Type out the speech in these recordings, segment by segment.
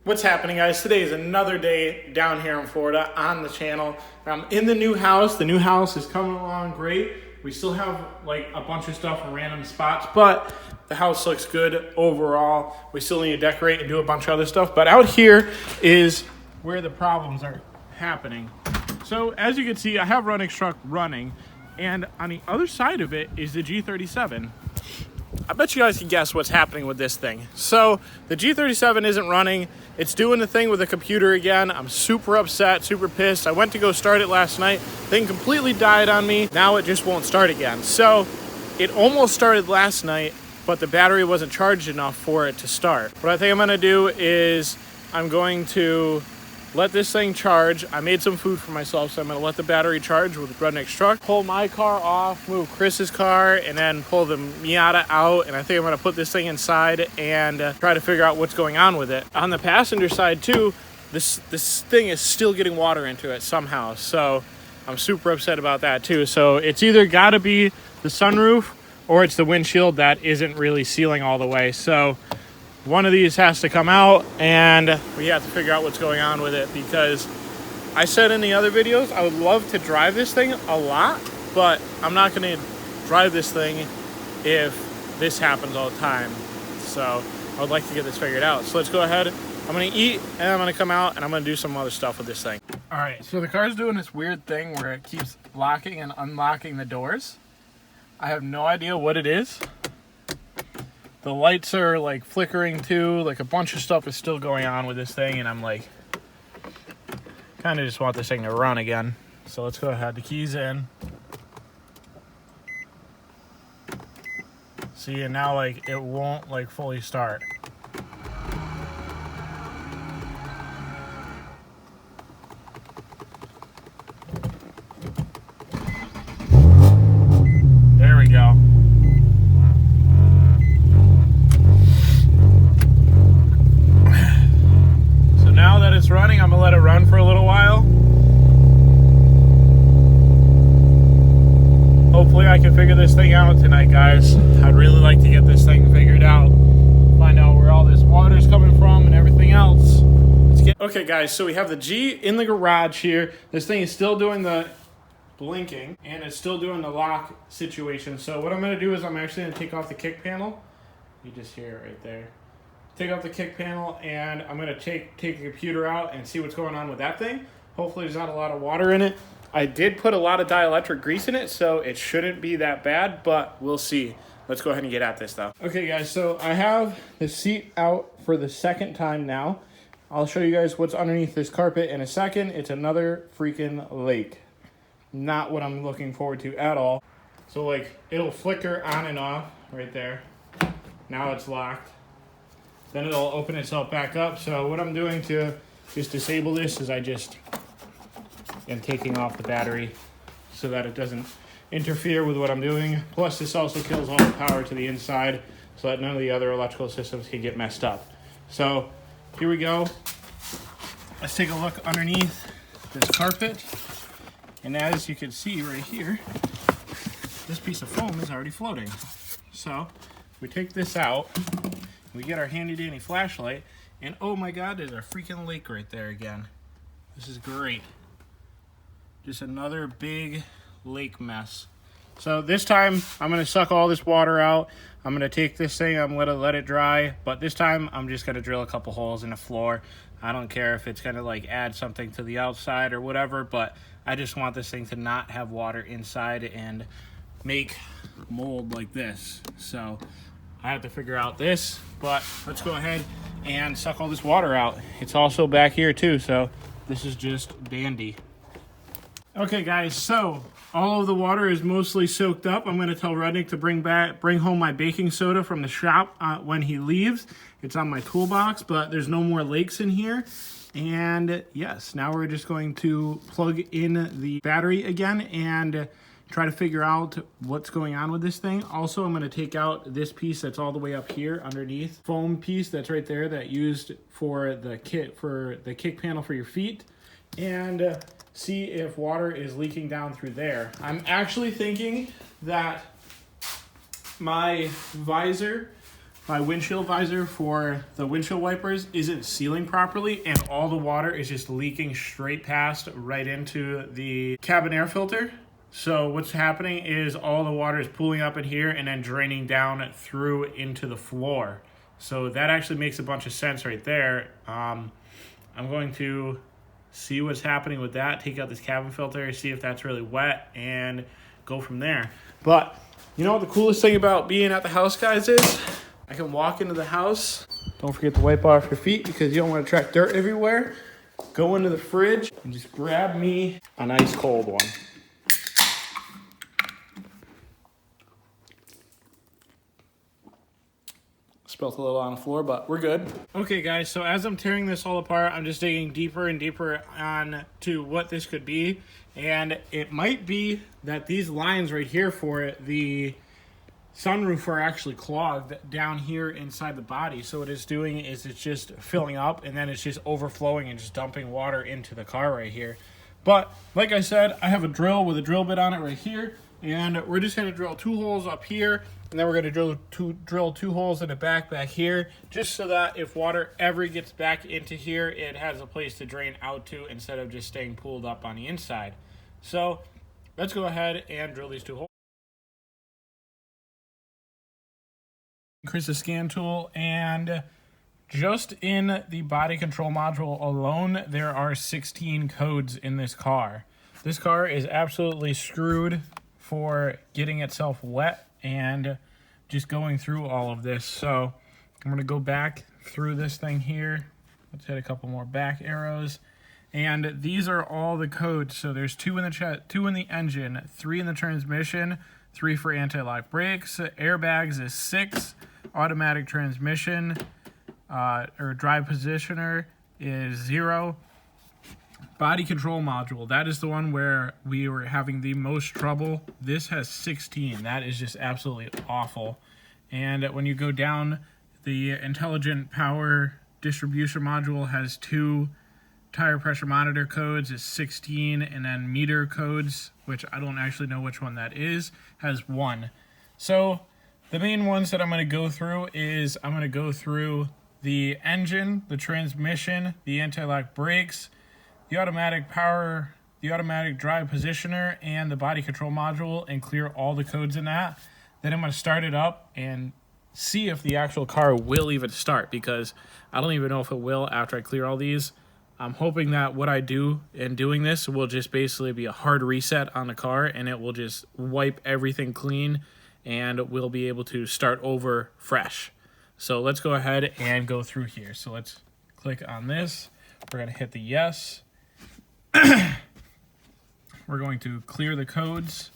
What's happening, guys? Today is another day down here in Florida on the channel. I'm in the new house. The new house is coming along great. We still have like a bunch of stuff in random spots, but the house looks good overall. We still need to decorate and do a bunch of other stuff, but out here is where the problems are happening. So as you can see, I have Runnick's truck running, and on the other side of it is the G37. I bet you guys can guess what's happening with this thing. So the G37 isn't running. It's doing the thing with the computer again. I'm super upset, super pissed. I went to go start it last night. Thing completely died on me. Now it just won't start again. So it almost started last night, but the battery wasn't charged enough for it to start. What I think I'm gonna do is I'm going to let this thing charge. I made some food for myself, so I'm gonna let the battery charge with Runnick's truck, pull my car off, move Chris's car, and then pull the Miata out. And I think I'm gonna put this thing inside and try to figure out what's going on with it. On the passenger side too, this thing is still getting water into it somehow. So I'm super upset about that too. So it's either gotta be the sunroof or it's the windshield that isn't really sealing all the way. So one of these has to come out, and we have to figure out what's going on with it, because I said in the other videos I would love to drive this thing a lot, but I'm not going to drive this thing if this happens all the time. So I would like to get this figured out. So let's go ahead. I'm going to eat, and I'm going to come out, and I'm going to do some other stuff with this thing. All right, so the car's doing this weird thing where it keeps locking and unlocking the doors. I have no idea what it is. The lights are like flickering too, like a bunch of stuff is still going on with this thing, and I'm like, kind of just want this thing to run again. So let's go ahead, the key's in. See, and now like it won't like fully start. There we go. Now that it's running, I'm gonna let it run for a little while. Hopefully I can figure this thing out tonight, guys. I'd really like to get this thing figured out. Find out where all this water's coming from and everything else. Okay, guys, so we have the G in the garage here. This thing is still doing the blinking, and it's still doing the lock situation. So what I'm gonna do is I'm actually gonna take off the kick panel. You just hear it right there. Take off the kick panel, and I'm gonna take the computer out and see what's going on with that thing. Hopefully there's not a lot of water in it. I did put a lot of dielectric grease in it, so it shouldn't be that bad, but we'll see. Let's go ahead and get at this though. Okay guys, so I have the seat out for the second time now. I'll show you guys what's underneath this carpet in a second. It's another freaking lake. Not what I'm looking forward to at all. So like, it'll flicker on and off right there. Now it's locked. Then it'll open itself back up. So what I'm doing to just disable this is I just am taking off the battery so that it doesn't interfere with what I'm doing. Plus this also kills all the power to the inside so that none of the other electrical systems can get messed up. So here we go. Let's take a look underneath this carpet. And as you can see right here, this piece of foam is already floating. So we take this out. We get our handy dandy flashlight, and oh my god, there's a freaking lake right there again. This is great. Just another big lake mess. So this time I'm gonna suck all this water out. I'm gonna take this thing, I'm gonna let it dry, but this time I'm just gonna drill a couple holes in the floor. I don't care if it's gonna like add something to the outside or whatever, but I just want this thing to not have water inside and make mold like this. So I have to figure out this, but let's go ahead and suck all this water out. It's also back here too, so this is just dandy. Okay guys, so all of the water is mostly soaked up. I'm gonna tell Runnick to bring home my baking soda from the shop when he leaves. It's on my toolbox, but there's no more lakes in here. And yes, now we're just going to plug in the battery again and try to figure out what's going on with this thing. Also, I'm going to take out this piece that's all the way up here underneath, foam piece that's right there that used for the kick panel for your feet, and see if water is leaking down through there. I'm actually thinking that my visor my windshield visor for the windshield wipers isn't sealing properly, and all the water is just leaking straight past right into the cabin air filter. So what's happening is all the water is pooling up in here and then draining down through into the floor. So that actually makes a bunch of sense right there. I'm going to see what's happening with that, take out this cabin filter, see if that's really wet, and go from there. But you know what the coolest thing about being at the house, guys, is I can walk into the house. Don't forget to wipe off your feet because you don't want to track dirt everywhere. Go into the fridge and just grab me a nice cold one. Spilt a little on the floor, but we're good. Okay, guys, so as I'm tearing this all apart, I'm just digging deeper and deeper on to what this could be. And it might be that these lines right here for it, the sunroof, are actually clogged down here inside the body. So what it's doing is it's just filling up, and then it's just overflowing and just dumping water into the car right here. But like I said, I have a drill with a drill bit on it right here, and we're just going to drill 2 holes up here, and then we're going to drill 2 holes in the back here, just so that if water ever gets back into here, it has a place to drain out to instead of just staying pooled up on the inside. So let's go ahead and drill these 2 holes. Increase the scan tool, and just in the body control module alone, there are 16 codes in this car. This car is absolutely screwed for getting itself wet and just going through all of this. So I'm going to go back through this thing here. Let's hit a couple more back arrows. And these are all the codes. So there's 2 in the engine, 3 in the transmission, 3 for anti-lock brakes. Airbags is 6. Automatic transmission or drive positioner is 0. Body control module, that is the one where we were having the most trouble. This has 16. That is just absolutely awful. And when you go down, the intelligent power distribution module has 2 tire pressure monitor codes, is 16, and then meter codes, which I don't actually know which one that is, has 1. So the main ones that I'm going to go through is I'm going to go through the engine, the transmission, the anti-lock brakes, the automatic power, the automatic drive positioner, and the body control module, and clear all the codes in that. Then I'm going to start it up and see if the actual car will even start, because I don't even know if it will after I clear all these. I'm hoping that what I do in doing this will just basically be a hard reset on the car, and it will just wipe everything clean, and we'll be able to start over fresh. So let's go ahead and go through here. So let's click on this. We're going to hit the yes. We're going to clear the codes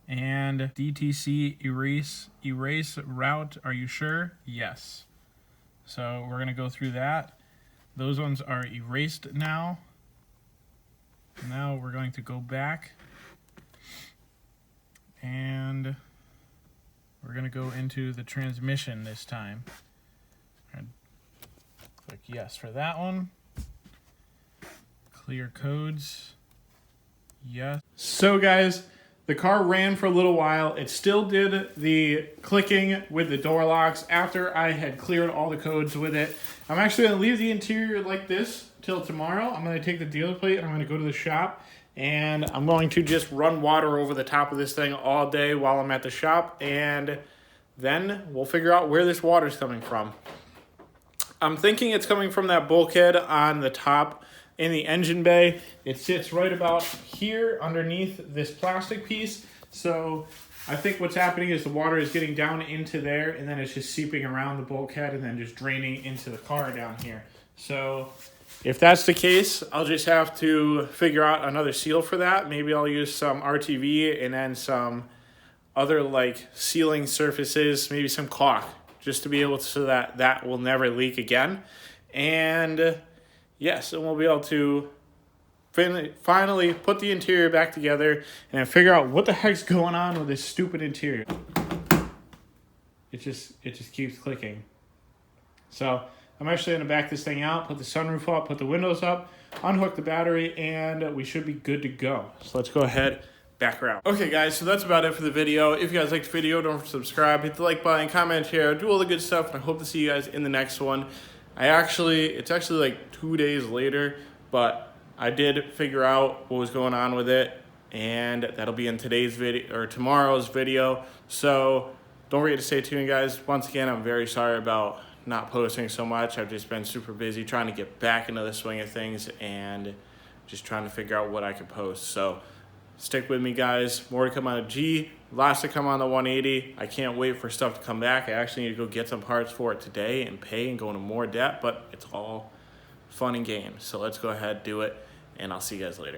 and DTC erase route. Are you sure? Yes. So we're going to go through that. Those ones are erased now. Now we're going to go back and we're going to go into the transmission this time. Click yes for that one. Clear codes. Yes. So guys, the car ran for a little while. It still did the clicking with the door locks after I had cleared all the codes with it. I'm actually going to leave the interior like this till tomorrow. I'm going to take the dealer plate and I'm going to go to the shop, and I'm going to just run water over the top of this thing all day while I'm at the shop, and then we'll figure out where this water is coming from. I'm thinking it's coming from that bulkhead on the top in the engine bay. It sits right about here underneath this plastic piece. So I think what's happening is the water is getting down into there, and then it's just seeping around the bulkhead and then just draining into the car down here. So if that's the case, I'll just have to figure out another seal for that. Maybe I'll use some RTV and then some other like sealing surfaces, maybe some caulk, just to be able to, so that that will never leak again. And yes, and we'll be able to finally put the interior back together and figure out what the heck's going on with this stupid interior. It just keeps clicking. So I'm actually going to back this thing out, put the sunroof up, put the windows up, unhook the battery, and we should be good to go. So let's go ahead, background. Okay guys, so that's about it for the video. If you guys liked the video, don't forget to subscribe, hit the like button, comment, share, do all the good stuff, and I hope to see you guys in the next one. It's actually like 2 days later, but I did figure out what was going on with it, and that'll be in today's video, or tomorrow's video. So don't forget to stay tuned, guys. Once again, I'm very sorry about not posting so much. I've just been super busy trying to get back into the swing of things and just trying to figure out what I could post. So stick with me, guys. More to come on a G, lots to come on the 180. I can't wait for stuff to come back. I actually need to go get some parts for it today and pay and go into more debt, but it's all fun and games. So let's go ahead, do it, and I'll see you guys later.